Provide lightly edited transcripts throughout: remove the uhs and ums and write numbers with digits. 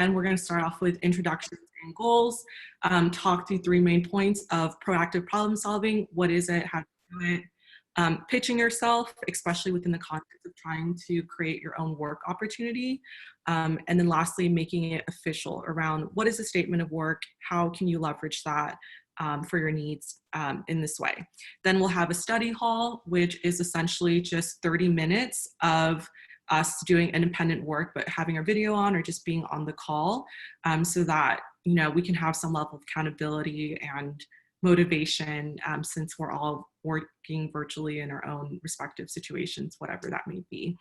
And we're going to start off with introductions and goals, talk through 3 main points of proactive problem solving. What is it? How to do it? Pitching yourself, especially within the context of trying to create your own work opportunity. And then lastly, making it official around what is a statement of work? How can you leverage that for your needs in this way? Then we'll have a study hall, which is essentially just 30 minutes of us doing independent work, but having our video on or just being on the call so that, you know, we can have some level of accountability and motivation since we're all working virtually in our own respective situations, whatever that may be.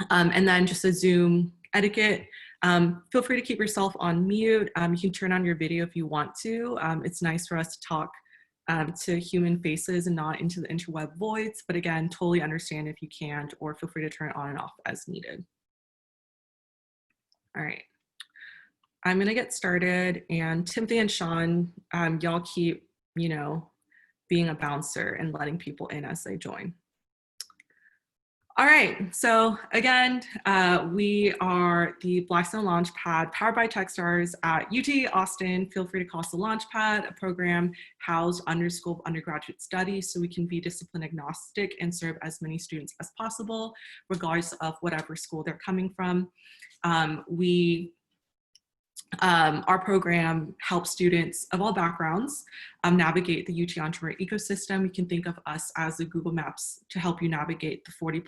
And then just a Zoom etiquette. Feel free to keep yourself on mute. You can turn on your video if you want to. It's nice for us to talk to human faces and not into the interweb voids. But again, totally understand if you can't, or feel free to turn it on and off as needed. All right. I'm gonna get started, and Timothy and Sean, y'all keep, you know, being a bouncer and letting people in as they join. All right, so again, we are the Blackstone LaunchPad powered by Techstars at UT Austin. Feel free to call us the LaunchPad, a program housed under School of Undergraduate Studies, so we can be discipline agnostic and serve as many students as possible, regardless of whatever school they're coming from. Our program helps students of all backgrounds navigate the UT entrepreneur ecosystem. You can think of us as the Google Maps to help you navigate the 40+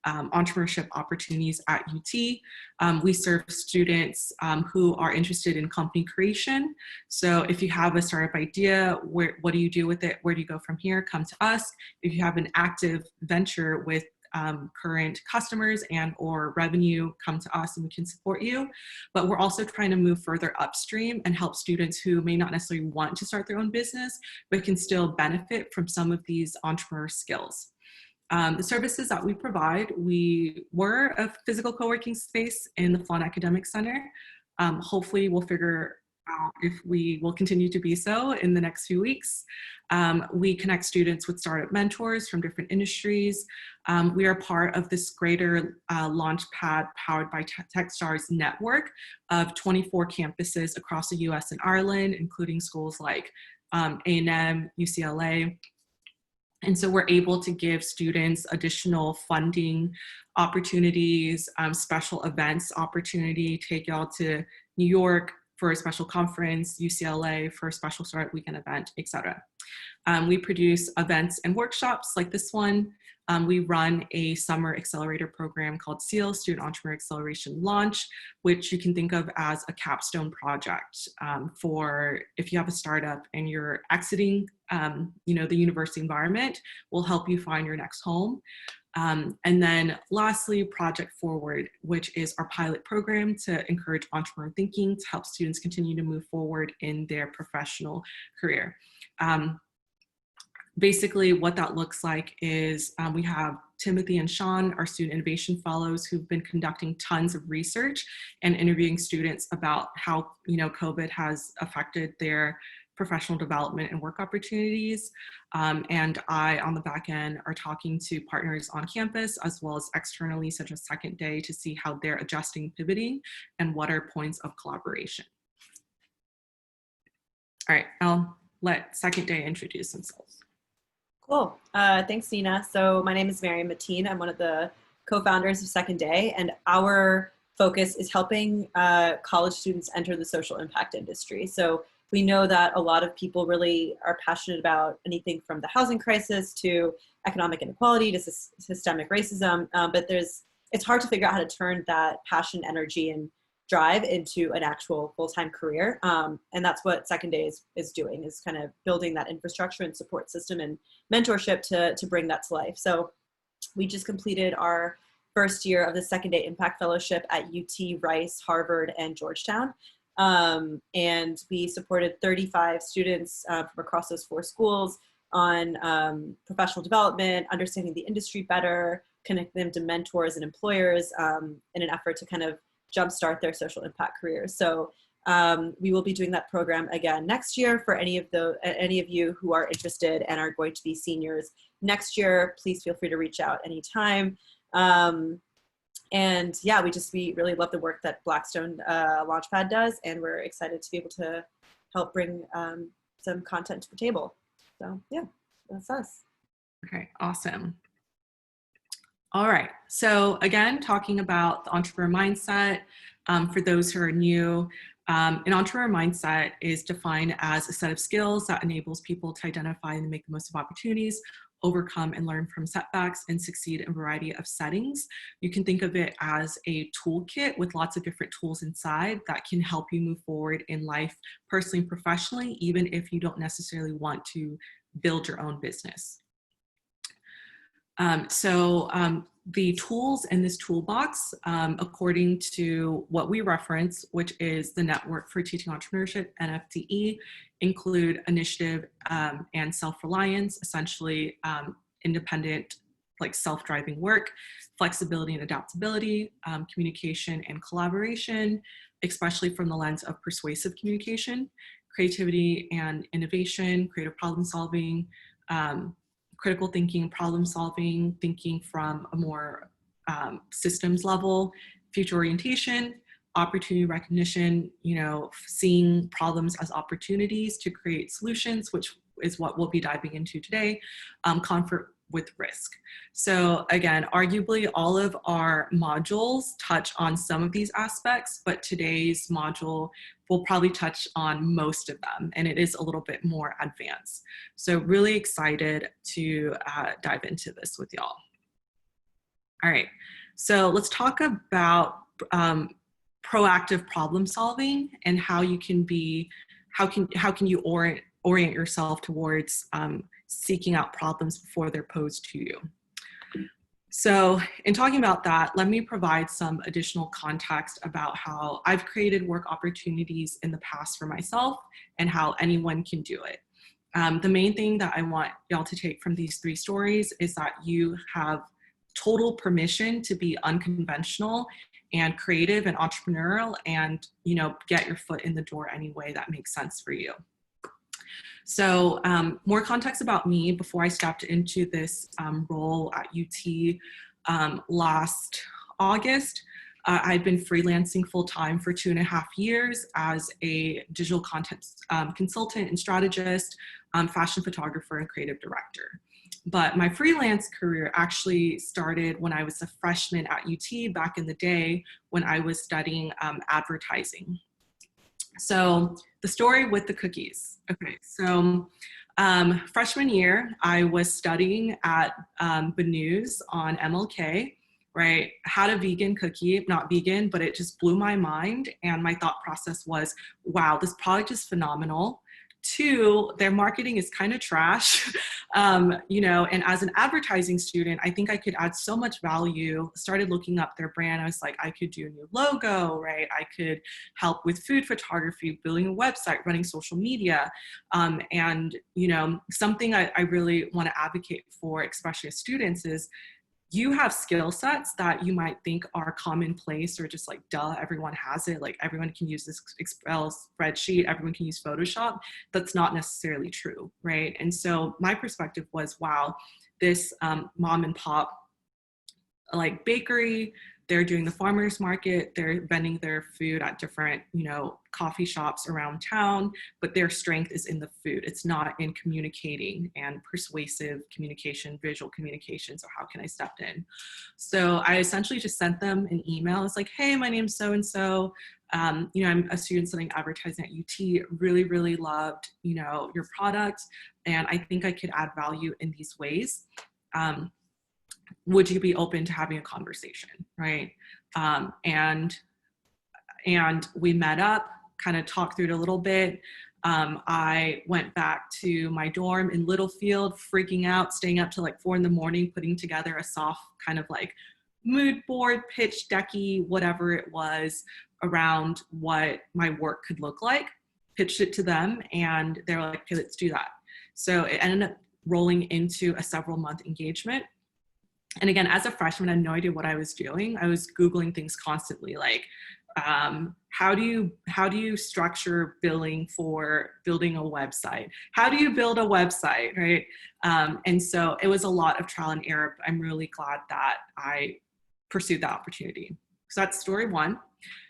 entrepreneurship opportunities at UT. We serve students who are interested in company creation. So if you have a startup idea, what do you do with it? Where do you go from here? Come to us. If you have an active venture with current customers and or revenue, come to us and we can support you. But we're also trying to move further upstream and help students who may not necessarily want to start their own business, but can still benefit from some of these entrepreneur skills. The services that we provide, we were a physical co-working space in the Fawn Academic Center. Hopefully we'll figure out if we will continue to be so in the next few weeks. We connect students with startup mentors from different industries. We are part of this greater LaunchPad powered by Techstars network of 24 campuses across the US and Ireland, including schools like A&M, UCLA. And so we're able to give students additional funding opportunities, special events opportunity, take y'all to New York for a special conference, UCLA for a special startup weekend event, etc. We produce events and workshops like this one. We run a summer accelerator program called SEAL, Student Entrepreneur Acceleration Launch, which you can think of as a capstone project for if you have a startup and you're exiting you know, the university environment, we'll help you find your next home. And then lastly, Project Forward, which is our pilot program to encourage entrepreneurial thinking to help students continue to move forward in their professional career. Basically what that looks like is we have Timothy and Sean, our student innovation fellows, who've been conducting tons of research and interviewing students about how, you know, COVID has affected their professional development and work opportunities. And I, on the back end, are talking to partners on campus as well as externally, such as Second Day, to see how they're adjusting, pivoting, and what are points of collaboration. All right, I'll let Second Day introduce themselves. Cool. Thanks, Nina. So my name is Mary Mateen. I'm one of the co-founders of Second Day, and our focus is helping college students enter the social impact industry. So we know that a lot of people really are passionate about anything from the housing crisis to economic inequality to systemic racism, but it's hard to figure out how to turn that passion, energy, and drive into an actual full-time career. And that's what Second Day is doing, is kind of building that infrastructure and support system and mentorship to bring that to life. So we just completed our first year of the Second Day Impact Fellowship at UT, Rice, Harvard, and Georgetown. And we supported 35 students from across those 4 schools on professional development, understanding the industry better, connect them to mentors and employers in an effort to kind of jumpstart their social impact careers. So we will be doing that program again next year for any of you who are interested and are going to be seniors next year. Please feel free to reach out anytime. And yeah, we really love the work that Blackstone LaunchPad does, and we're excited to be able to help bring some content to the table. So yeah, that's us. Okay, awesome. All right, so again, talking about the entrepreneur mindset, for those who are new, an entrepreneur mindset is defined as a set of skills that enables people to identify and make the most of opportunities, overcome and learn from setbacks, and succeed in a variety of settings. You can think of it as a toolkit with lots of different tools inside that can help you move forward in life, personally and professionally, even if you don't necessarily want to build your own business. The tools in this toolbox, according to what we reference, which is the Network for Teaching Entrepreneurship, NFTE, include initiative and self-reliance, essentially independent, like self-driving work, flexibility and adaptability, communication and collaboration, especially from the lens of persuasive communication, creativity and innovation, creative problem solving, critical thinking, problem solving, thinking from a more systems level, future orientation, opportunity recognition, seeing problems as opportunities to create solutions, which is what we'll be diving into today, comfort with risk. So again, arguably all of our modules touch on some of these aspects, but today's module will probably touch on most of them, and it is a little bit more advanced. So really excited to dive into this with y'all. All right, so let's talk about proactive problem solving and how you can be, how can you orient yourself towards seeking out problems before they're posed to you. So in talking about that, let me provide some additional context about how I've created work opportunities in the past for myself and how anyone can do it. The main thing that I want y'all to take from these 3 stories is that you have total permission to be unconventional and creative and entrepreneurial and, get your foot in the door any way that makes sense for you. So more context about me before I stepped into this role at UT last August. I'd been freelancing full-time for 2.5 years as a digital content consultant and strategist, fashion photographer, and creative director. But my freelance career actually started when I was a freshman at UT back in the day when I was studying advertising. So the story with the cookies. Okay, so freshman year, I was studying at BNews on MLK, right? Had a vegan cookie, not vegan, but it just blew my mind. And my thought process was, wow, this product is phenomenal. 2, their marketing is kind of trash, and as an advertising student, I think I could add so much value. Started looking up their brand. I was like, I could do a new logo, right? I could help with food photography, building a website, running social media. And, something I really want to advocate for, especially as students, is you have skill sets that you might think are commonplace or just like, duh, everyone has it. Like everyone can use this Excel spreadsheet, everyone can use Photoshop. That's not necessarily true, right? And so my perspective was, wow, this mom and pop like bakery, they're doing the farmers market, they're vending their food at different, coffee shops around town, but their strength is in the food. It's not in communicating and persuasive communication, visual communication. So how can I step in? So I essentially just sent them an email. It's like, hey, my name's so-and-so. I'm a student studying advertising at UT, really, really loved, your product. And I think I could add value in these ways. Would you be open to having a conversation, right? And we met up, kind of talked through it a little bit. I went back to my dorm in Littlefield, freaking out, staying up till like 4 a.m, putting together a soft kind of like mood board, pitch decky, whatever it was, around what my work could look like, pitched it to them, and they're like, okay, let's do that. So it ended up rolling into a several-month engagement. And again, as a freshman, I had no idea what I was doing. I was Googling things constantly, like how do you structure billing for building a website? How do you build a website, right? And so it was a lot of trial and error. But I'm really glad that I pursued that opportunity. So that's story one.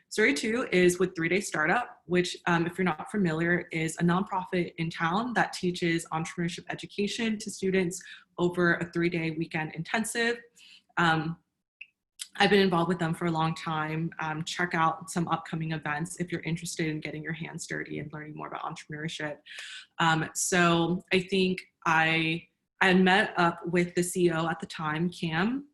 Story two is with 3 Day Startup, which if you're not familiar, is a nonprofit in town that teaches entrepreneurship education to students over a 3-day weekend intensive. I've been involved with them for a long time. Check out some upcoming events if you're interested in getting your hands dirty and learning more about entrepreneurship. So I think I met up with the CEO at the time, Cam,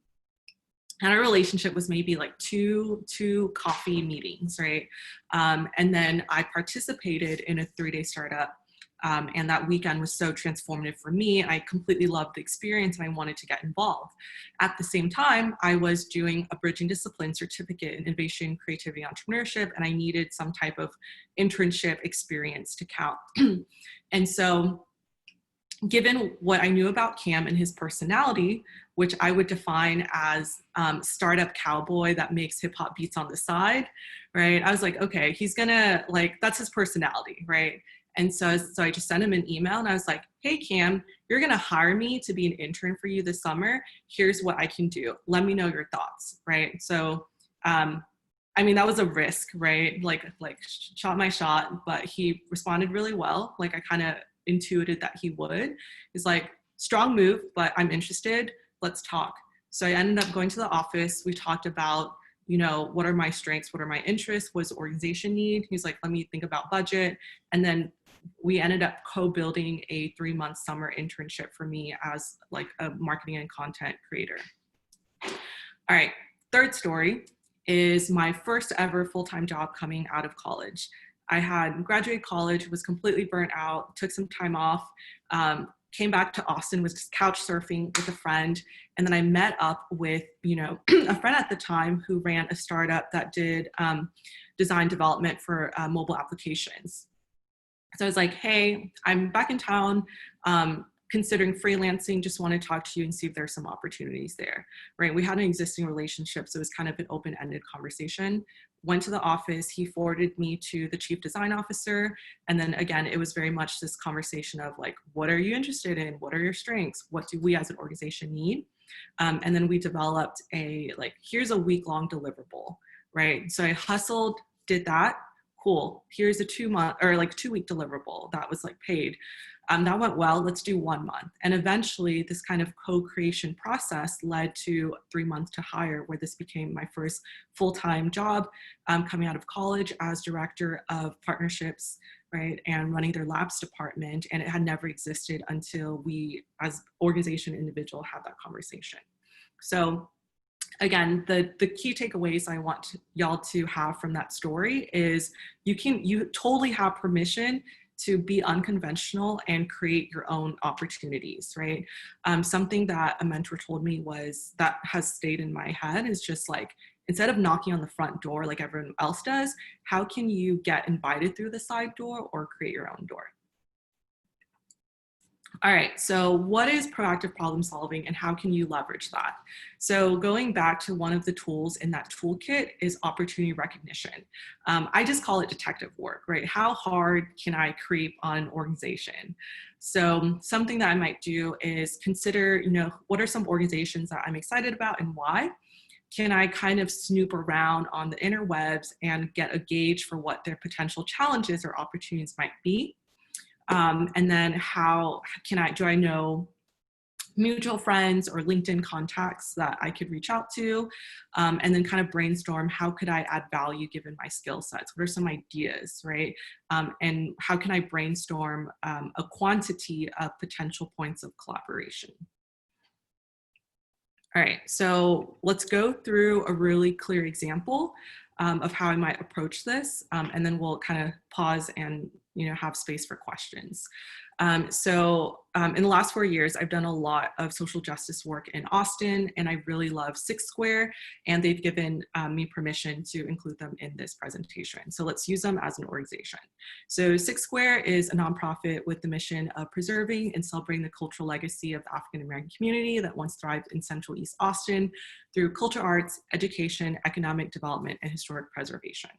and our relationship was maybe like two coffee meetings, right? And then I participated in a 3-day startup. And that weekend was so transformative for me. I completely loved the experience and I wanted to get involved. At the same time, I was doing a bridging discipline certificate in innovation, creativity, entrepreneurship, and I needed some type of internship experience to count. And so given what I knew about Cam and his personality, which I would define as startup cowboy that makes hip hop beats on the side, right? I was like, okay, he's gonna that's his personality, right? And so I just sent him an email and I was like, hey, Cam, you're gonna hire me to be an intern for you this summer. Here's what I can do. Let me know your thoughts, right? So, I mean, that was a risk, right? Like shot my shot, but he responded really well. Like I kind of intuited that he would. He's like, strong move, but I'm interested. Let's talk. So I ended up going to the office. We talked about, what are my strengths? What are my interests? What does the organization need? He's like, let me think about budget. And then we ended up co-building a 3-month summer internship for me as like a marketing and content creator. All right, third story is my first ever full-time job coming out of college. I had graduated college, was completely burnt out, took some time off, came back to Austin, was just couch surfing with a friend. And then I met up with, a friend at the time who ran a startup that did design development for mobile applications. So I was like, hey, I'm back in town, considering freelancing, just want to talk to you and see if there's some opportunities there, right? We had an existing relationship, so it was kind of an open-ended conversation. Went to the office, he forwarded me to the chief design officer. And then again, it was very much this conversation of like, what are you interested in? What are your strengths? What do we as an organization need? And then we developed here's a week-long deliverable, right? So I hustled, did that. Cool, here's a 2-week deliverable that was paid. That went well, let's do 1 month. And eventually this kind of co-creation process led to 3 months to hire, where this became my first full-time job coming out of college as director of partnerships, right? And running their labs department. And it had never existed until we as organization individual had that conversation. So again, the key takeaways I want y'all to have from that story is you totally have permission to be unconventional and create your own opportunities, right? Something that a mentor told me was that has stayed in my head is just instead of knocking on the front door like everyone else does, how can you get invited through the side door or create your own door? All right, so what is proactive problem solving and how can you leverage that? So going back to one of the tools in that toolkit is opportunity recognition. I just call it detective work, right? How hard can I creep on an organization? So something that I might do is consider, what are some organizations that I'm excited about and why? Can I kind of snoop around on the interwebs and get a gauge for what their potential challenges or opportunities might be? And then do I know mutual friends or LinkedIn contacts that I could reach out to, and then kind of brainstorm, how could I add value given my skill sets? What are some ideas, right? And how can I brainstorm a quantity of potential points of collaboration? All right, so let's go through a really clear example of how I might approach this, and then we'll kind of pause and have space for questions. In the last 4 years, I've done a lot of social justice work in Austin, and I really love Six Square, and they've given me permission to include them in this presentation. So let's use them as an organization. So Six Square is a nonprofit with the mission of preserving and celebrating the cultural legacy of the African American community that once thrived in Central East Austin through culture arts, education, economic development, and historic preservation.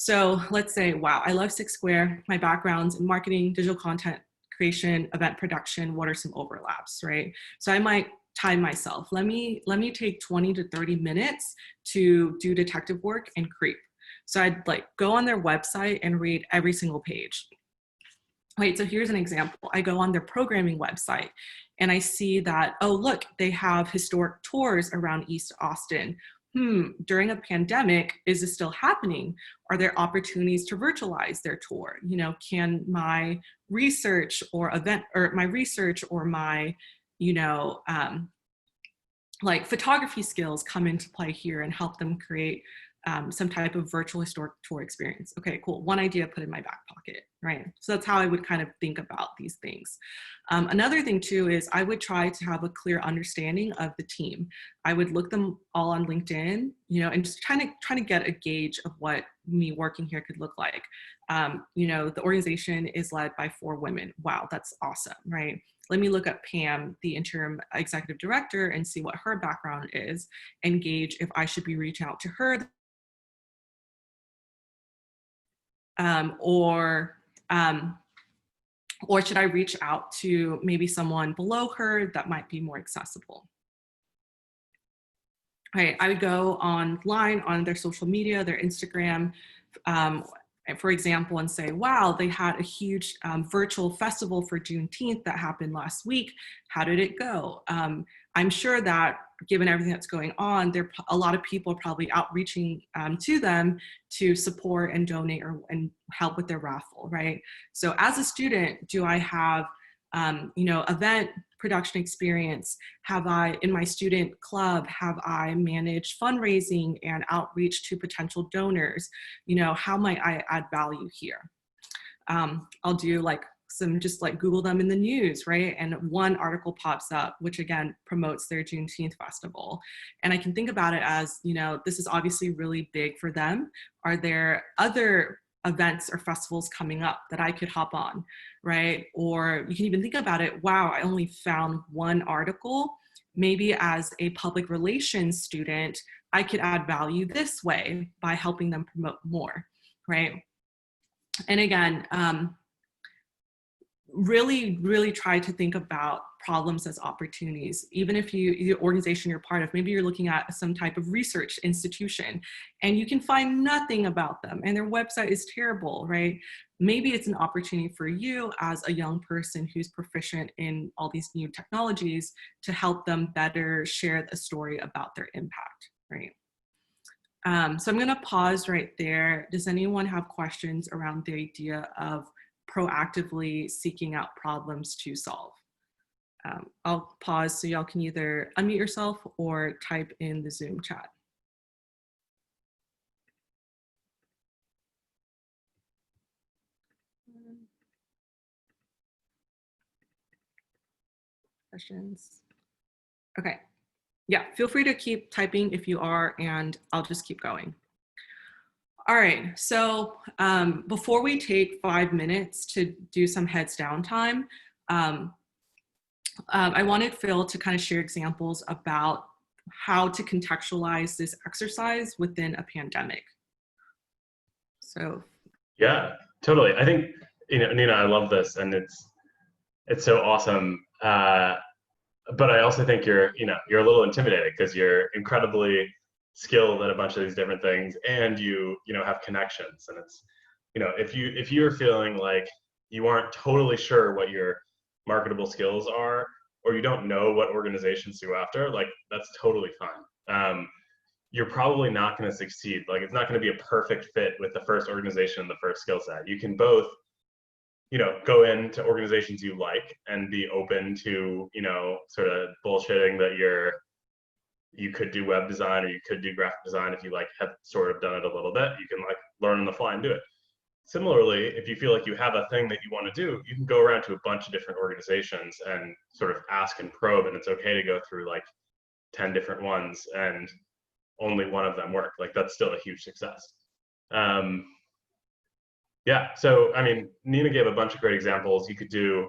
So let's say, wow, I love Six Square. My background's in marketing, digital content creation, event production. What are some overlaps, right? So I might time myself. Let me take 20 to 30 minutes to do detective work and creep. So I'd like go on their website and read every single page. Right, so here's an example. I go on their programming website and I see that, oh, look, they have historic tours around East Austin. During a pandemic, is this still happening? Are there opportunities to virtualize their tour? You know, can my research or my, you know, like photography skills come into play here and help them create some type of virtual historic tour experience? Okay, cool. One idea put in my back pocket, right? So that's how I would kind of think about these things. Another thing too is I would try to have a clear understanding of the team. I would look them all on LinkedIn, you know, and just trying to get a gauge of what me working here could look like. You know, the organization is led by 4 women. Wow, that's awesome, right? Let me look up Pam, the interim executive director, and see what her background is and gauge if I should be reaching out to her or should I reach out to maybe someone below her that might be more accessible? Right, I would go online on their social media, their Instagram, for example, and say, wow, they had a huge virtual festival for Juneteenth that happened last week. How did it go? I'm sure that given everything that's going on, a lot of people are probably outreaching to them to support and donate and help with their raffle, right? So as a student, do I have you know, event production experience? Have I, in my student club, have I managed fundraising and outreach to potential donors? You know, how might I add value here? I'll do like just like Google them in the news, right? And one article pops up, which again promotes their Juneteenth festival. And I can think about it as, you know, this is obviously really big for them. Are there other events or festivals coming up that I could hop on, right? Or you can even think about it, wow, I only found one article. Maybe as a public relations student, I could add value this way by helping them promote more, right? And again, really try to think about problems as opportunities. Even if the organization you're part of, maybe you're looking at some type of research institution and you can find nothing about them and their website is terrible, right? Maybe it's an opportunity for you as a young person who's proficient in all these new technologies to help them better share the story about their impact, right? So I'm gonna pause right there. Does anyone have questions around the idea of proactively seeking out problems to solve? I'll pause so y'all can either unmute yourself or type in the Zoom chat. Questions? Okay, yeah, feel free to keep typing if you are, and I'll just keep going. All right, so before we take 5 minutes to do some heads down time, I wanted Phil to kind of share examples about how to contextualize this exercise within a pandemic. So. Yeah, totally. I think, you know, Nina, I love this and it's so awesome. But I also think you're a little intimidated because you're incredibly skilled at a bunch of these different things and you have connections. And it's, you know, if you're feeling like you aren't totally sure what your marketable skills are, or you don't know what organizations go after, like that's totally fine. You're probably not going to succeed. Like it's not going to be a perfect fit with the first organization and the first skill set. You can both, you know, go into organizations you like and be open to, you know, sort of bullshitting that you could do web design or you could do graphic design if you like have sort of done it a little bit. You can like learn on the fly and do it. Similarly, if you feel like you have a thing that you want to do, you can go around to a bunch of different organizations and sort of ask and probe, and it's okay to go through like 10 different ones and only one of them work. Like that's still a huge success. Yeah, so I mean, Nina gave a bunch of great examples. You could do,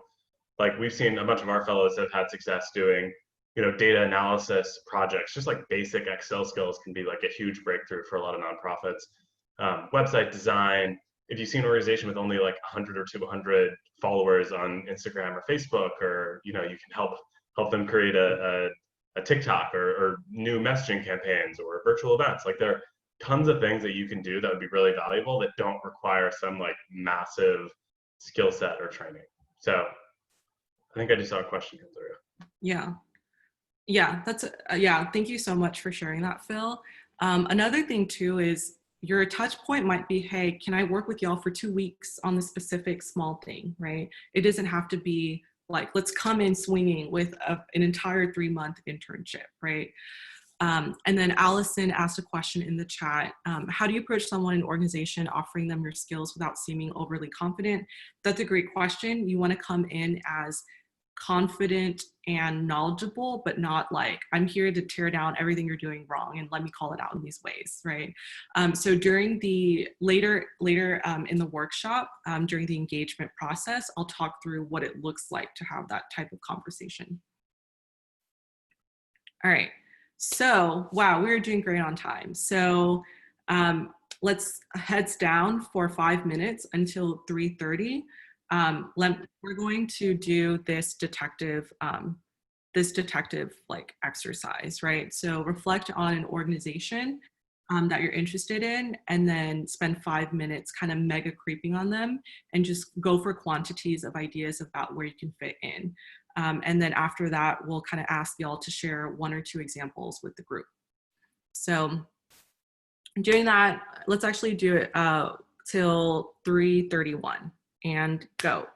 like we've seen a bunch of our fellows have had success doing, you know, data analysis projects. Just like basic Excel skills can be like a huge breakthrough for a lot of nonprofits. Website design. If you see an organization with only like 100 or 200 followers on Instagram or Facebook, or you know, you can help them create a a TikTok or new messaging campaigns or virtual events. Like there are tons of things that you can do that would be really valuable that don't require some like massive skill set or training. So I think I just saw a question come through. Yeah. Yeah, that's yeah. Thank you so much for sharing that, Phil. Another thing too is your touch point might be, hey, can I work with y'all for 2 weeks on this specific small thing, right? It doesn't have to be like, let's come in swinging with an entire 3-month internship, right? And then Allison asked a question in the chat. How do you approach someone in an organization offering them your skills without seeming overly confident? That's a great question. You want to come in as confident and knowledgeable, but not like, I'm here to tear down everything you're doing wrong and let me call it out in these ways, right? So during the later in the workshop, during the engagement process, I'll talk through what it looks like to have that type of conversation. All right, so wow, we were doing great on time. So let's heads down for 5 minutes until 3:30. We're going to do this detective like exercise, right? So reflect on an organization that you're interested in, and then spend 5 minutes kind of mega creeping on them and just go for quantities of ideas about where you can fit in. And then after that, we'll kind of ask y'all to share 1 or 2 examples with the group. So doing that, let's actually do it till 3:31 and go.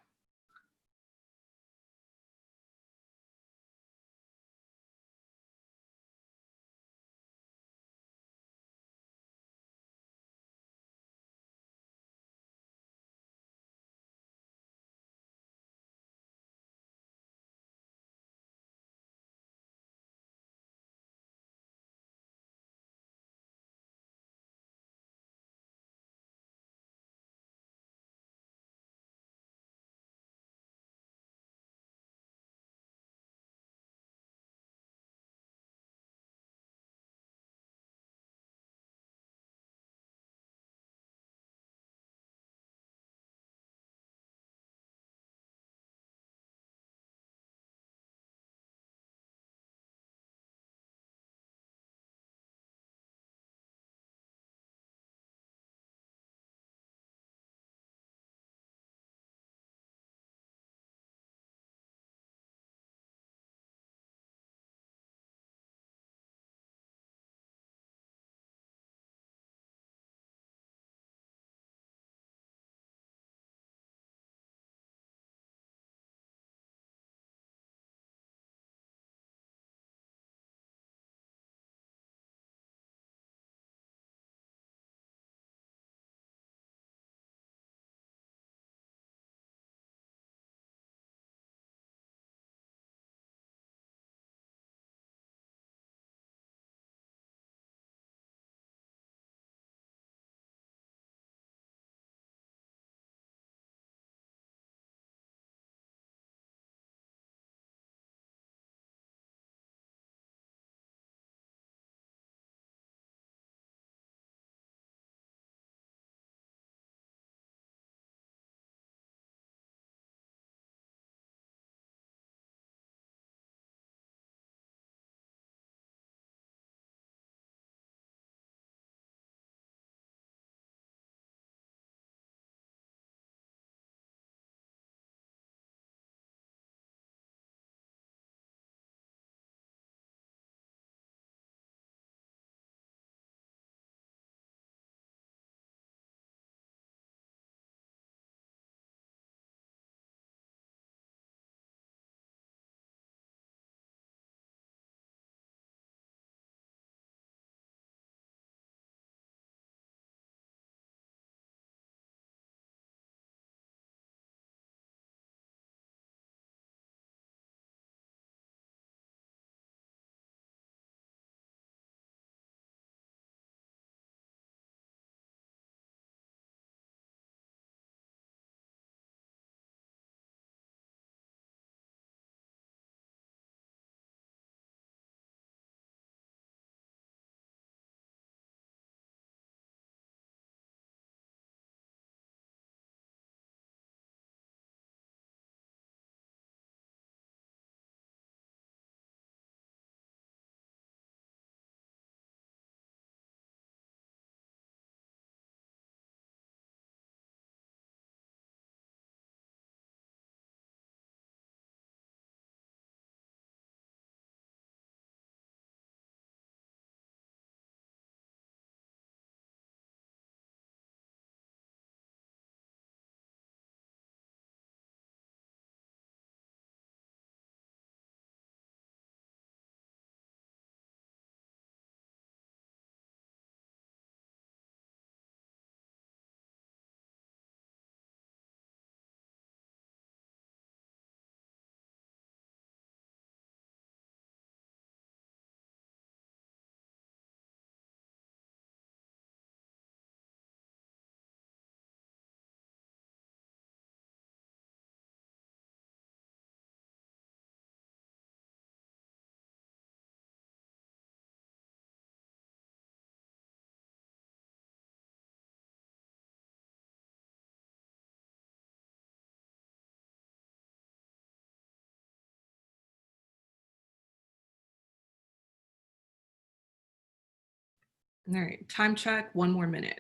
All right, time check, 1 more minute.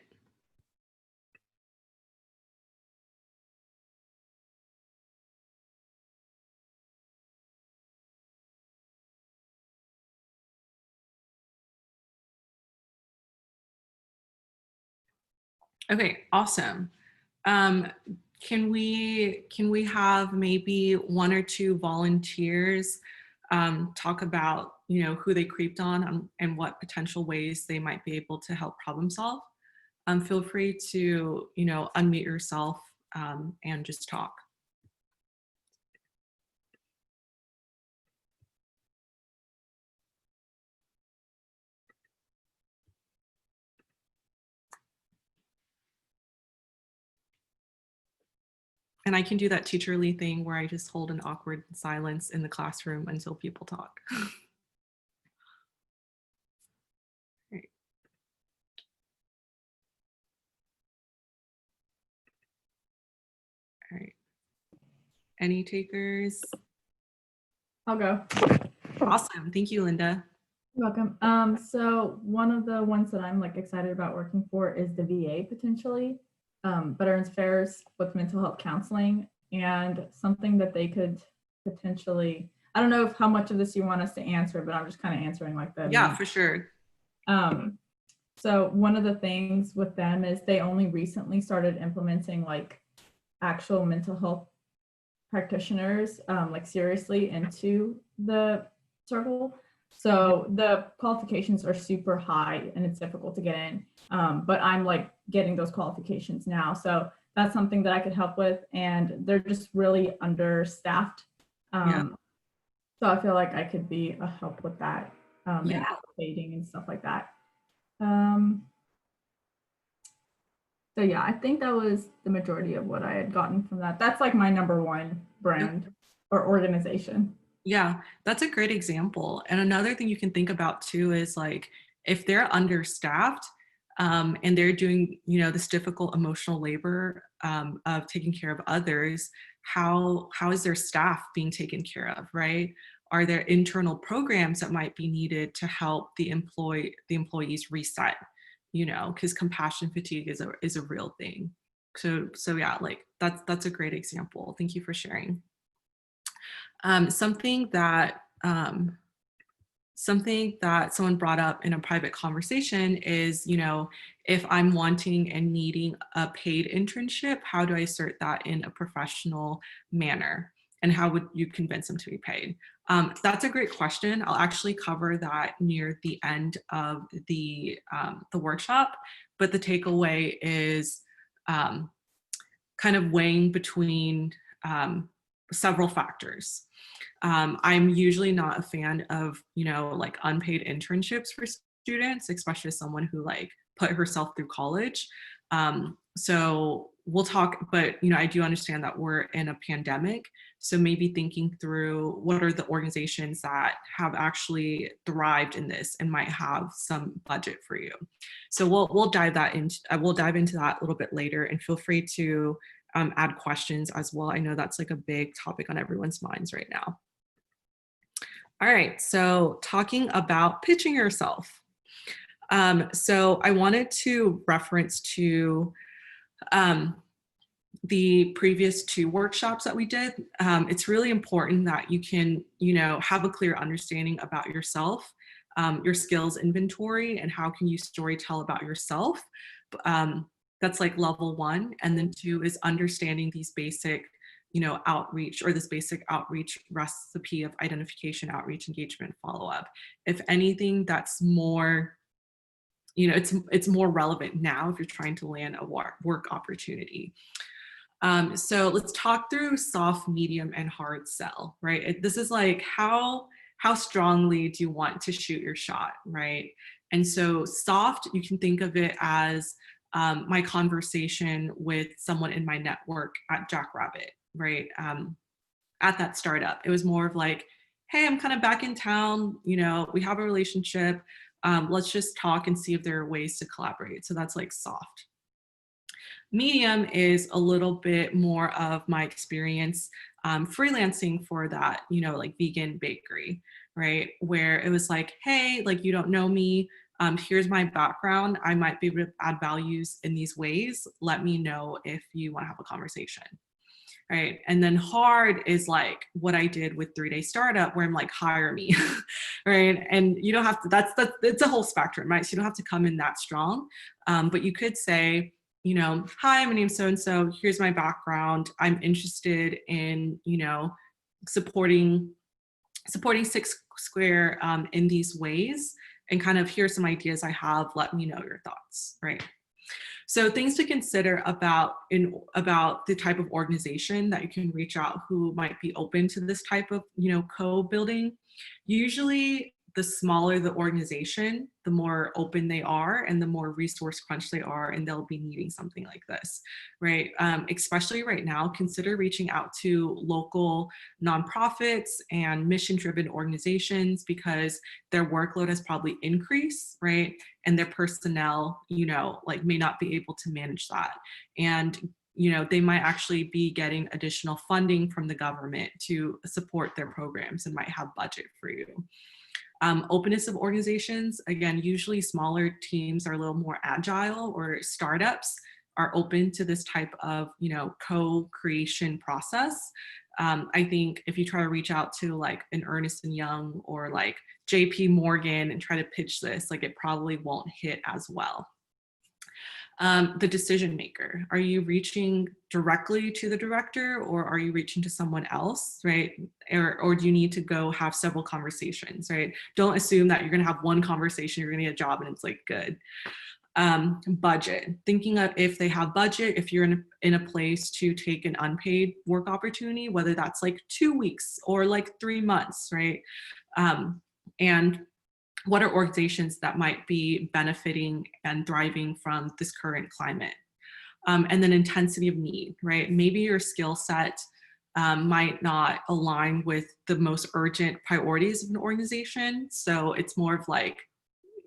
Okay, awesome. Um, can we have maybe 1 or 2 volunteers talk about who they creeped on and what potential ways they might be able to help problem solve? Feel free to unmute yourself and just talk. And I can do that teacherly thing where I just hold an awkward silence in the classroom until people talk. Right. All right. Any takers? I'll go. Awesome. Thank you, Linda. You're welcome. So one of the ones that I'm like excited about working for is the VA potentially, Veterans Affairs with mental health counseling, and something that they could potentially, I don't know if how much of this you want us to answer, but I'm just kind of answering like the Yeah, for sure. So one of the things with them is they only recently started implementing like actual mental health practitioners like seriously into the circle. So the qualifications are super high and it's difficult to get in. But I'm like getting those qualifications now. So that's something that I could help with. And they're just really understaffed. Yeah. So I feel like I could be a help with that and Yeah. advocating and stuff like that. So yeah, I think that was the majority of what I had gotten from that. That's like my number one brand or organization. Yeah, that's a great example. And another thing you can think about too is like if they're understaffed and they're doing, this difficult emotional labor of taking care of others, how is their staff being taken care of, right? Are there internal programs that might be needed to help the employees reset? Because compassion fatigue is a real thing. So yeah, like that's a great example. Thank you for sharing. Something that someone brought up in a private conversation is, if I'm wanting and needing a paid internship, how do I assert that in a professional manner? And how would you convince them to be paid? That's a great question. I'll actually cover that near the end of the workshop. But the takeaway is kind of weighing between several factors. I'm usually not a fan of, like unpaid internships for students, especially as someone who like put herself through college. So we'll talk, but I do understand that we're in a pandemic. So maybe thinking through what are the organizations that have actually thrived in this and might have some budget for you. So we'll dive into that a little bit later, and feel free to add questions as well. I know that's like a big topic on everyone's minds right now. All right, so talking about pitching yourself. So I wanted to reference to the previous 2 workshops that we did. It's really important that you can, have a clear understanding about yourself, your skills inventory, and how can you storytell about yourself. That's like level 1. And then 2 is understanding these basic, outreach, or this basic outreach recipe of identification, outreach, engagement, follow-up. If anything, that's more, it's more relevant now if you're trying to land a work opportunity. So let's talk through soft, medium, and hard sell, right? This is like how strongly do you want to shoot your shot, right? And so soft, you can think of it as my conversation with someone in my network at Jackrabbit, right? At that startup, it was more of like, hey, I'm kind of back in town, we have a relationship. Let's just talk and see if there are ways to collaborate. So that's like soft. Medium is a little bit more of my experience freelancing for that, like vegan bakery, right? Where it was like, hey, like you don't know me, Here's my background. I might be able to add values in these ways. Let me know if you want to have a conversation. Right. And then hard is like what I did with 3-Day Startup, where I'm like, hire me. Right. And you don't have to, it's a whole spectrum, right? So you don't have to come in that strong. But you could say, you know, hi, my name's so-and-so, here's my background. I'm interested in, you know, supporting Six Square in these ways. And kind of here's some ideas I have, let me know your thoughts, right? So things to consider about the type of organization that you can reach out who might be open to this type of, you know, co-building. Usually the smaller the organization, the more open they are and the more resource crunched they are, and they'll be needing something like this, right? Especially right now, consider reaching out to local nonprofits and mission-driven organizations, because their workload has probably increased, right? And their personnel, you know, like may not be able to manage that. And you know, they might actually be getting additional funding from the government to support their programs and might have budget for you. Openness of organizations, again, usually smaller teams are a little more agile, or startups are open to this type of, you know, co-creation process. I think if you try to reach out to like an Ernst & Young or like JP Morgan and try to pitch this, like it probably won't hit as well. The decision maker, are you reaching directly to the director, or are you reaching to someone else, right? Or do you need to go have several conversations, right? Don't assume that you're going to have one conversation, you're going to get a job and it's like good. Budget, thinking of if they have budget, if you're in a place to take an unpaid work opportunity, whether that's like 2 weeks or like 3 months, right? And what are organizations that might be benefiting and thriving from this current climate? And then intensity of need, right? Maybe your skill set might not align with the most urgent priorities of an organization. So it's more of like,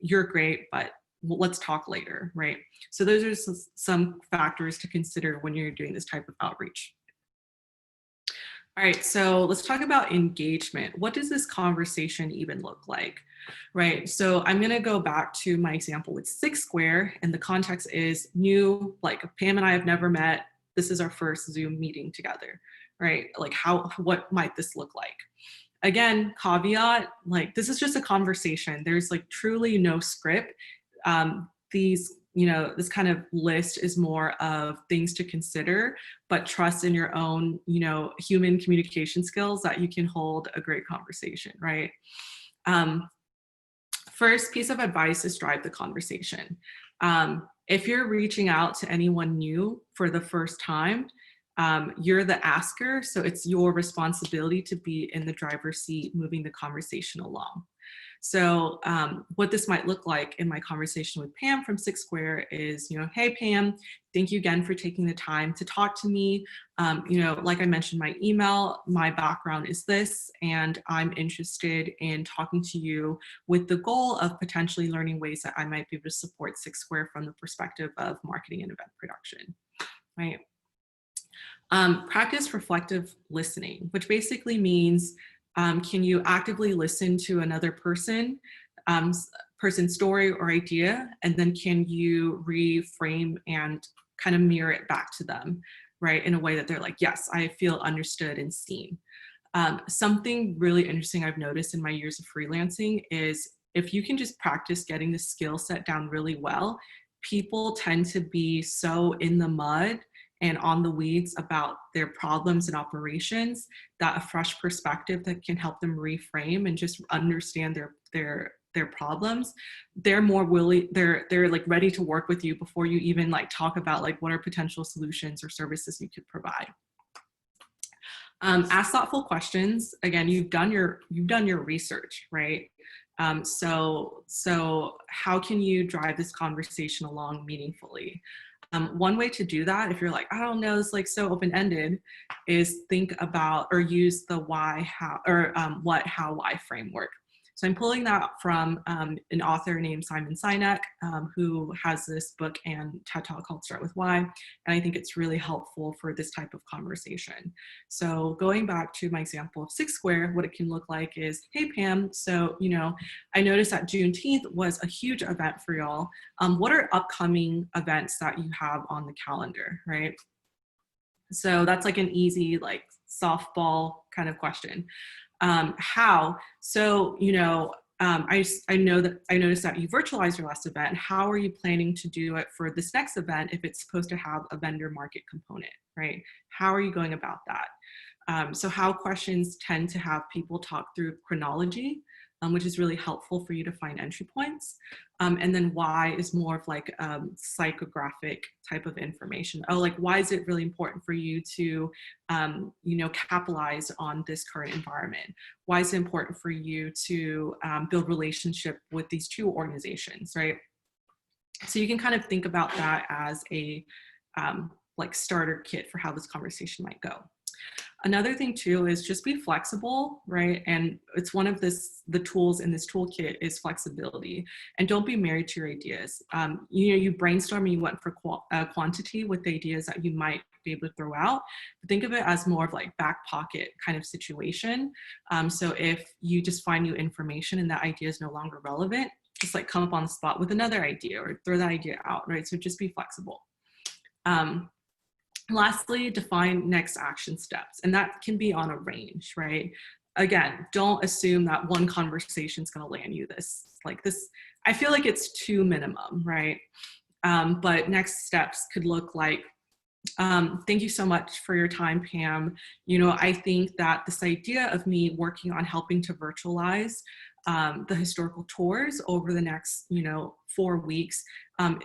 you're great, but let's talk later, right? So those are some factors to consider when you're doing this type of outreach. All right, so let's talk about engagement. What does this conversation even look like, right? So I'm gonna go back to my example with 6 Square, and the context is new, like Pam and I have never met. This is our first Zoom meeting together, right? Like what might this look like? Again, caveat, like this is just a conversation. There's like truly no script. This kind of list is more of things to consider, but trust in your own, you know, human communication skills that you can hold a great conversation, right? First piece of advice is drive the conversation. If you're reaching out to anyone new for the first time, you're the asker, so it's your responsibility to be in the driver's seat, moving the conversation along. So what this might look like in my conversation with Pam from 6 Square is, you know, hey Pam, thank you again for taking the time to talk to me. You know, like I mentioned, my email, my background is this, and I'm interested in talking to you with the goal of potentially learning ways that I might be able to support 6 Square from the perspective of marketing and event production, right? Practice reflective listening, which basically means can you actively listen to another person's story or idea, and then can you reframe and kind of mirror it back to them, right? In a way that they're like, yes, I feel understood and seen. Something really interesting I've noticed in my years of freelancing is if you can just practice getting the skill set down really well, people tend to be so in the mud and on the weeds about their problems and operations that a fresh perspective that can help them reframe and just understand their problems, they're more willing, they're like ready to work with you before you even like talk about like what are potential solutions or services you could provide. Ask thoughtful questions. Again, you've done your research, right? So how can you drive this conversation along meaningfully? One way to do that, if you're like, I don't know, it's like so open-ended, is think about or use the why, how, or what, how, why framework. So I'm pulling that from an author named Simon Sinek, who has this book and TED Talk called Start With Why. And I think it's really helpful for this type of conversation. So going back to my example of 6 Square, what it can look like is, hey Pam, so, I noticed that Juneteenth was a huge event for y'all. What are upcoming events that you have on the calendar, right? So that's like an easy, like softball kind of question. How? So, I noticed that you virtualized your last event. How are you planning to do it for this next event if it's supposed to have a vendor market component, right? How are you going about that? So how questions tend to have people talk through chronology, which is really helpful for you to find entry points. And then why is more of like psychographic type of information. Oh, like why is it really important for you to, capitalize on this current environment? Why is it important for you to build relationship with these 2 organizations, right? So you can kind of think about that as a like starter kit for how this conversation might go. Another thing too is just be flexible, right? And it's one of the tools in this toolkit is flexibility, and don't be married to your ideas. You brainstorm and you went for quantity with the ideas that you might be able to throw out, but think of it as more of like back pocket kind of situation. So if you just find new information and that idea is no longer relevant, just like come up on the spot with another idea or throw that idea out, right? So just be flexible. Lastly, define next action steps, and that can be on a range, right? Again, don't assume that one conversation is going to land you this. I feel like it's too minimum, right? But next steps could look like, thank you so much for your time, Pam. I think that this idea of me working on helping to virtualize the historical tours over the next, 4 weeks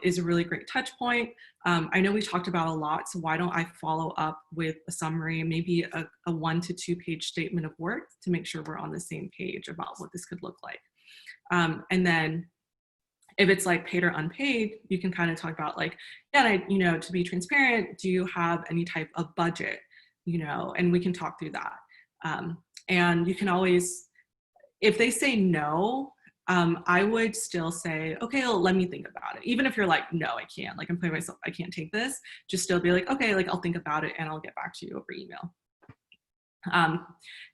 is a really great touch point. I know we talked about a lot, so why don't I follow up with a summary, maybe a 1 to 2 page statement of work to make sure we're on the same page about what this could look like. And then if it's like paid or unpaid, you can kind of talk about like, yeah, to be transparent, do you have any type of budget, and we can talk through that. And you can always, if they say no, I would still say, okay, well, let me think about it. Even if you're like, no, I can't, like I'm putting myself, I can't take this, just still be like, okay, like I'll think about it and I'll get back to you over email.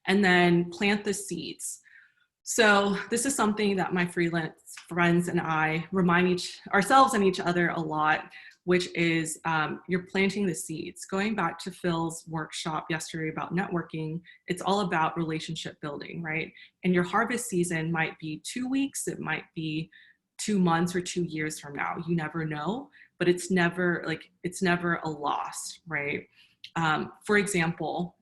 And then plant the seeds. So this is something that my freelance friends and I remind ourselves and each other a lot, which is you're planting the seeds. Going back to Phil's workshop yesterday about networking, it's all about relationship building, right? And your harvest season might be 2 weeks, it might be 2 months or 2 years from now. You never know, but it's never a loss, right? For example,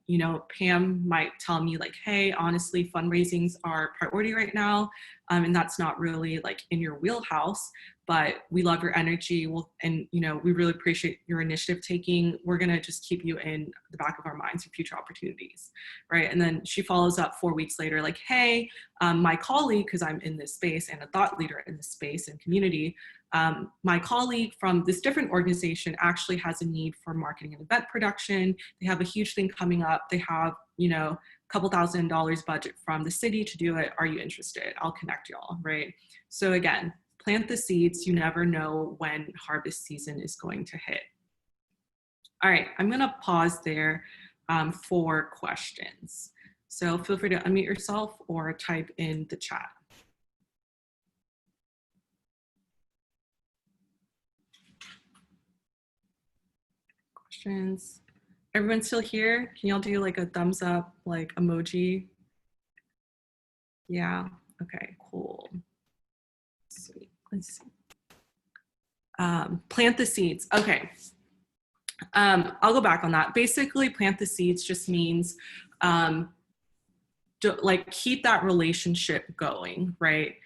Pam might tell me like, hey, honestly, fundraisings are priority right now. And that's not really like in your wheelhouse, but we love your energy. And we really appreciate your initiative taking. We're going to just keep you in the back of our minds for future opportunities. Right. And then she follows up 4 weeks later, like, hey, my colleague, because I'm in this space and a thought leader in this space and community, my colleague from this different organization actually has a need for marketing and event production. They have a huge thing coming up. They have, a couple $1,000s budget from the city to do it. Are you interested? I'll connect y'all, right? So again, plant the seeds. You never know when harvest season is going to hit. All right, I'm gonna pause there for questions. So feel free to unmute yourself or type in the chat. Questions? Everyone still here? Can y'all do like a thumbs up, like emoji? Yeah, okay, cool. Sweet, let's see. Plant the seeds, okay. I'll go back on that. Basically, plant the seeds just means like keep that relationship going, right?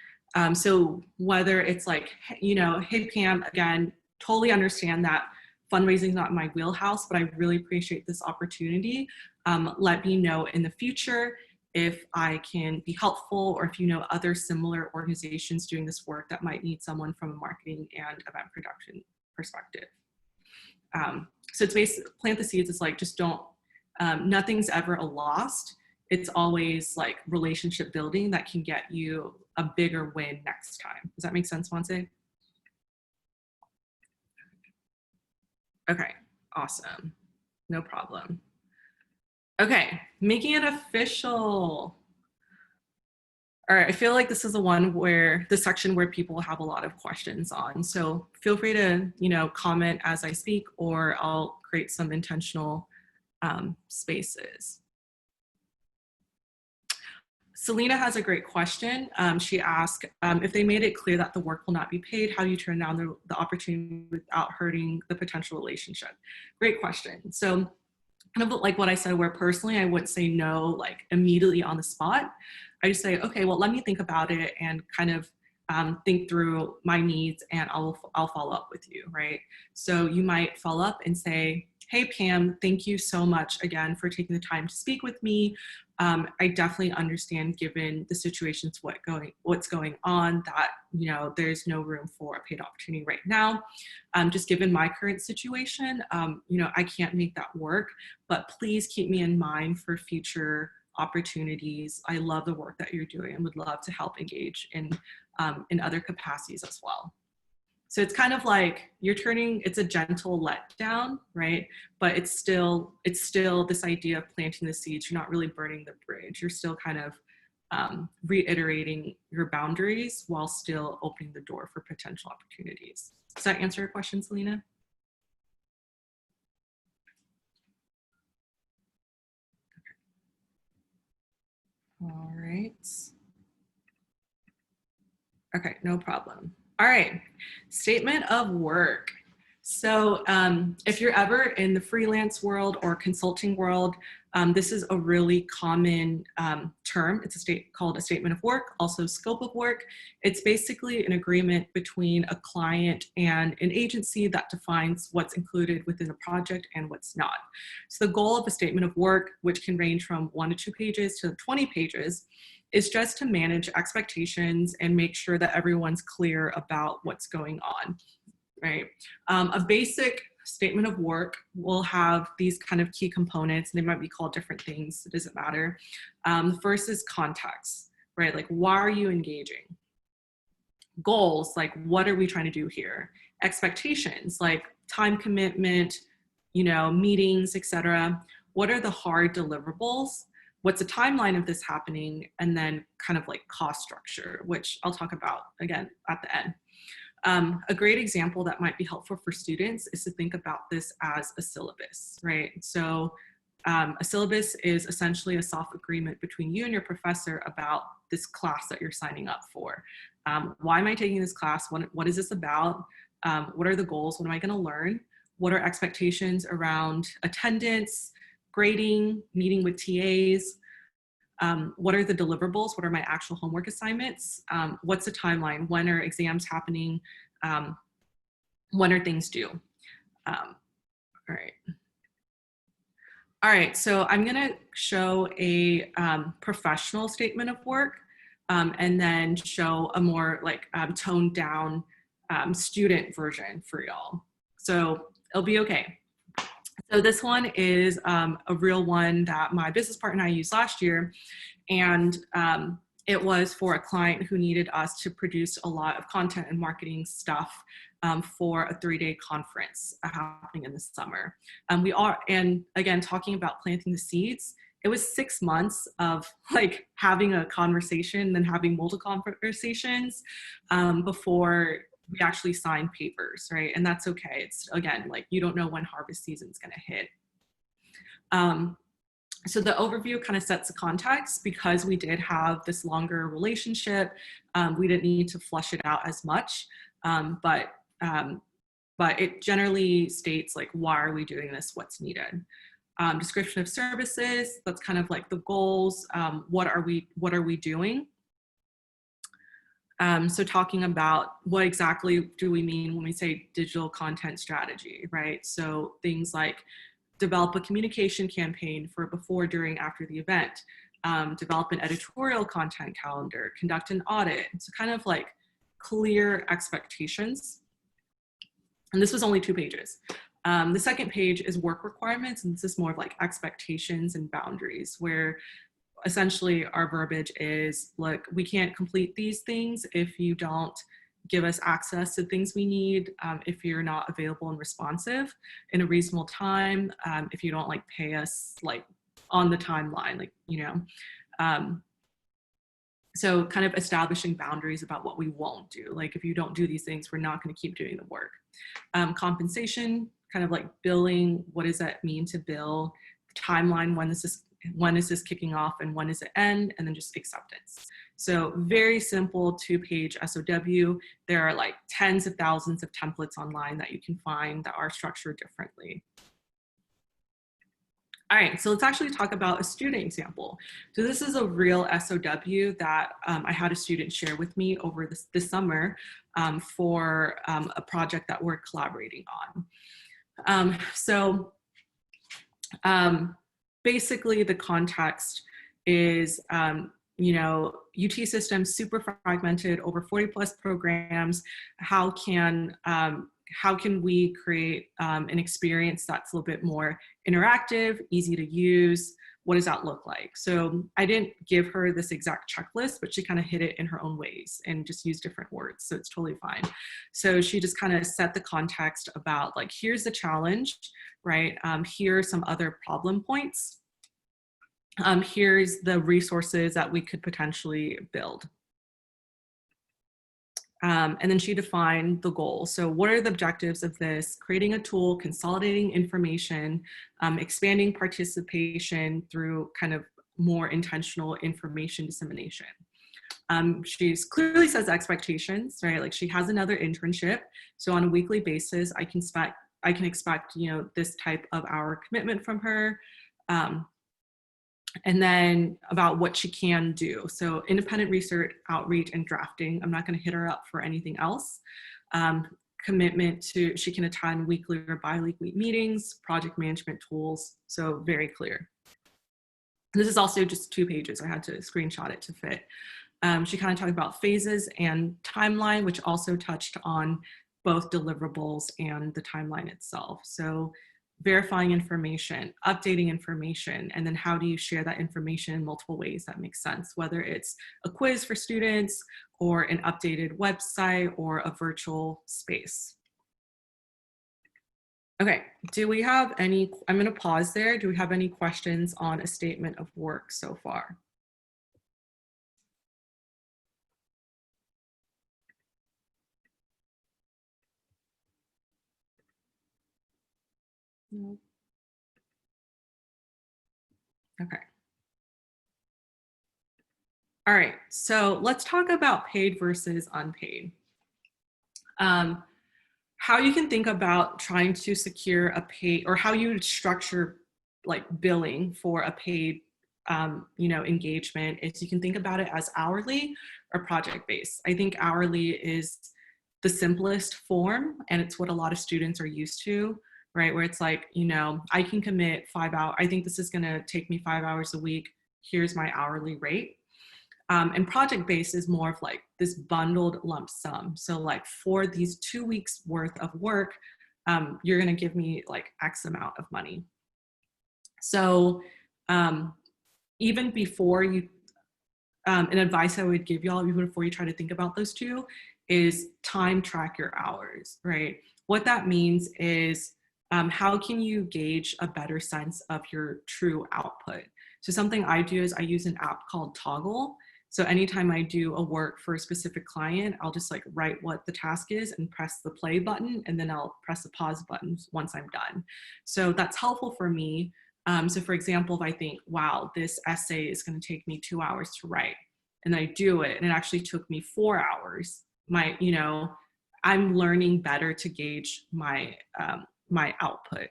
So whether it's like, hey Pam, again, totally understand that fundraising is not my wheelhouse, but I really appreciate this opportunity. Let me know in the future if I can be helpful, or if you know other similar organizations doing this work that might need someone from a marketing and event production perspective. So it's basically, plant the seeds is like, just don't, nothing's ever a loss it's always like relationship building that can get you a bigger win next time. Does that make sense, Monse? Okay, awesome. No problem. Okay, making it official. All right, I feel like this is the section where people have a lot of questions on. So feel free to, comment as I speak, or I'll create some intentional spaces. Selena has a great question. She asked, if they made it clear that the work will not be paid, how do you turn down the opportunity without hurting the potential relationship? Great question. So kind of like what I said, where personally I wouldn't say no like immediately on the spot. I just say, okay, well, let me think about it and kind of think through my needs, and I'll follow up with you, right? So you might follow up and say, hey, Pam, thank you so much again for taking the time to speak with me. I definitely understand, given the situations what's going on, that there's no room for a paid opportunity right now. Just given my current situation, I can't make that work, but please keep me in mind for future opportunities. I love the work that you're doing and would love to help engage in other capacities as well. So it's kind of like it's a gentle letdown, right? But it's still this idea of planting the seeds. You're not really burning the bridge. You're still kind of reiterating your boundaries while still opening the door for potential opportunities. Does that answer your question, Selena? Okay. All right. Okay, no problem. All right, statement of work. So if you're ever in the freelance world or consulting world, this is a really common term. It's called a statement of work, also scope of work. It's basically an agreement between a client and an agency that defines what's included within a project and what's not. So the goal of a statement of work, which can range from 1 to 2 pages to 20 pages, is just to manage expectations and make sure that everyone's clear about what's going on, right? A basic statement of work will have these kind of key components. They might be called different things, it doesn't matter. The first is context, right? Like, why are you engaging? Goals, like, what are we trying to do here? Expectations, like time commitment, meetings, etc. What are the hard deliverables? What's the timeline of this happening? And then kind of like cost structure, which I'll talk about again at the end. A great example that might be helpful for students is to think about this as a syllabus, right? So a syllabus is essentially a soft agreement between you and your professor about this class that you're signing up for. Why am I taking this class? What is this about? What are the goals? What am I going to learn? What are expectations around attendance, grading, meeting with TAs? What are the deliverables? What are my actual homework assignments? What's the timeline? When are exams happening? When are things due? All right. All right, so I'm gonna show a professional statement of work and then show a more like toned down student version for y'all. So it'll be okay. So this one is a real one that my business partner and I used last year. And it was for a client who needed us to produce a lot of content and marketing stuff for a 3-day conference happening in the summer. And again, talking about planting the seeds, it was 6 months of like having a conversation, then having multiple conversations before we actually sign papers, right? And that's okay. It's, again, like, you don't know when harvest season is going to hit. So the overview kind of sets the context. Because we did have this longer relationship, we didn't need to flush it out as much, but it generally states like, why are we doing this? What's needed? Description of services, that's kind of like the goals. What are we doing? So talking about what exactly do we mean when we say digital content strategy, right? So things like develop a communication campaign for before, during, after the event, develop an editorial content calendar, conduct an audit. So kind of like clear expectations. And this was only 2 pages. The second page is work requirements, and this is more of like expectations and boundaries, where essentially our verbiage is, look, we can't complete these things if you don't give us access to things we need, if you're not available and responsive in a reasonable time, if you don't like pay us like on the timeline, like, you know. So kind of establishing boundaries about what we won't do. Like if you don't do these things, we're not going to keep doing the work. Compensation, kind of like billing, what does that mean to bill? Timeline, when is this kicking off and when does it end? And then just acceptance. So very simple 2-page SOW. There are like tens of thousands of templates online that you can find that are structured differently. All right, so let's actually talk about a student example. So this is a real SOW that I had a student share with me over this summer for a project that we're collaborating on. Basically the context is, you know, UT system super fragmented, over 40+ programs. How can we create an experience that's a little bit more interactive, easy to use? What does that look like? So I didn't give her this exact checklist, but she kind of hit it in her own ways and just used different words. So it's totally fine. So she just kind of set the context about like, here's the challenge, right? Here are some other problem points. Here's the resources that we could potentially build. And then she defined the goal. So what are the objectives of this? Creating a tool, consolidating information, expanding participation through kind of more intentional information dissemination. She clearly says expectations, right? Like she has another internship. So on a weekly basis, I can expect, you know, this type of hour commitment from her. And then about what she can do. So independent research, outreach, and drafting. I'm not going to hit her up for anything else. Commitment to, she can attend weekly or bi-weekly meetings, project management tools. So very clear. This is also just 2 pages. I had to screenshot it to fit. She kind of talked about phases and timeline, which also touched on both deliverables and the timeline itself. So verifying information, updating information, and then how do you share that information in multiple ways that makes sense, whether it's a quiz for students or an updated website or a virtual space. Okay, do we have any, I'm gonna pause there. Do we have any questions on a statement of work so far? No. Okay. All right, so let's talk about paid versus unpaid. How you can think about trying to secure a paid, or how you would structure like billing for a paid you know, engagement is you can think about it as hourly or project-based. I think hourly is the simplest form, and it's what a lot of students are used to, right? Where it's like, you know, I can commit 5 hours. I think this is gonna take me 5 hours a week. Here's my hourly rate. And project-based is more of like this bundled lump sum. So like for these 2 weeks worth of work, you're gonna give me like X amount of money. So even before you, an advice I would give y'all, even before you try to think about those two, is time track your hours, right? What that means is how can you gauge a better sense of your true output? So something I do is I use an app called Toggle. So anytime I do a work for a specific client, I'll just like write what the task is and press the play button, and then I'll press the pause button once I'm done. So that's helpful for me. So for example, if I think, wow, this essay is going to take me 2 hours to write, and I do it, and it actually took me 4 hours, you know, I'm learning better to gauge my, my output.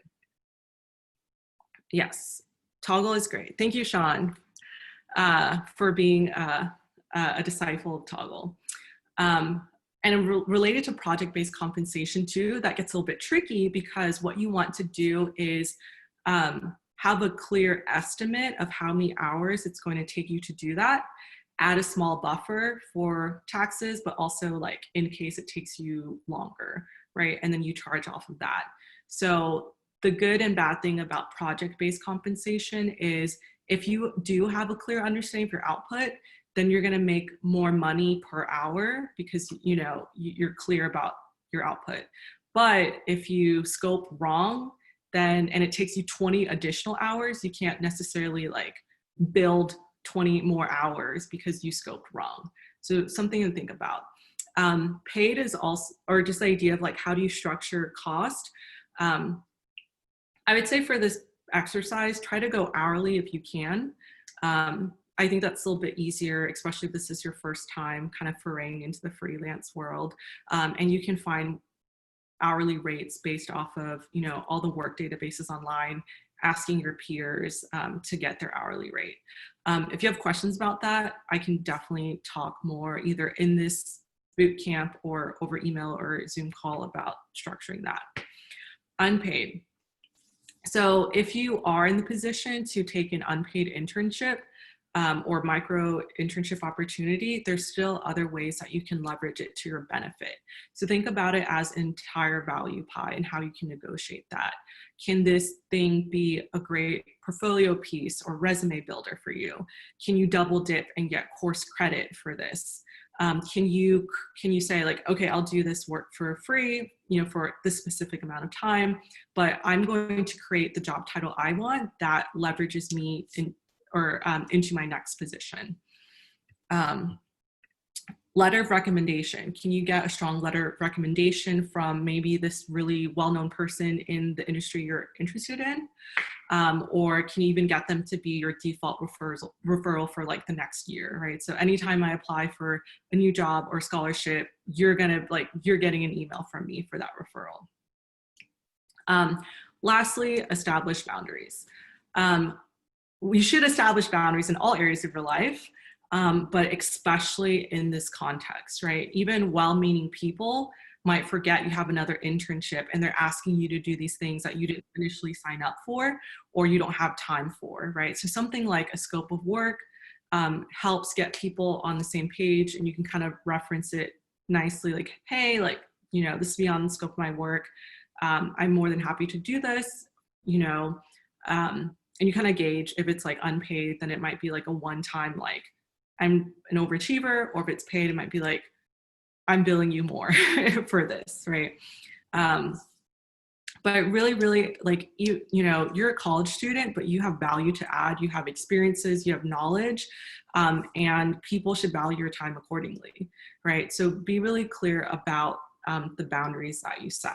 Yes, Toggle is great. Thank you, Sean, for being a disciple of Toggle. And related to project-based compensation too, that gets a little bit tricky, because what you want to do is have a clear estimate of how many hours it's going to take you to do that, add a small buffer for taxes, but also like in case it takes you longer, right? And then you charge off of that. So the good and bad thing about project-based compensation is If you do have a clear understanding of your output, then you're going to make more money per hour because, you know, you're clear about your output. But if you scope wrong, then, and it takes you 20 additional hours, you can't necessarily like build 20 more hours because you scoped wrong. So something to think about. Paid is also, or just the idea of like, how do you structure cost? I would say for this exercise, try to go hourly if you can. I think that's a little bit easier, especially if this is your first time kind of foraying into the freelance world. And you can find hourly rates based off of, you know, all the work databases online, asking your peers to get their hourly rate. If you have questions about that, I can definitely talk more either in this boot camp or over email or Zoom call about structuring that. Unpaid. So if you are in the position to take an unpaid internship or micro internship opportunity, there's still other ways that you can leverage it to your benefit. So think about it as entire value pie and how you can negotiate that. Can this thing be a great portfolio piece or resume builder for you? Can you double dip and get course credit for this? Can you say like, okay, I'll do this work for free, you know, for this specific amount of time, but I'm going to create the job title I want that leverages me into my next position. Letter of recommendation. Can you get a strong letter of recommendation from maybe this really well-known person in the industry you're interested in? Or can you even get them to be your default referral for like the next year, right? So anytime I apply for a new job or scholarship, you're getting an email from me for that referral. Lastly, establish boundaries. We should establish boundaries in all areas of your life, but especially in this context, right? Even well-meaning people might forget you have another internship and they're asking you to do these things that you didn't initially sign up for or you don't have time for, right? So something like a scope of work helps get people on the same page, and you can kind of reference it nicely like, hey, like, you know, this is beyond the scope of my work. I'm more than happy to do this, you know, and you kind of gauge if it's like unpaid, then it might be like a one-time, like I'm an overachiever, or if it's paid, it might be like, I'm billing you more for this, right? But really, really, like you know, you're a college student, but you have value to add, you have experiences, you have knowledge, and people should value your time accordingly, right? So be really clear about the boundaries that you set.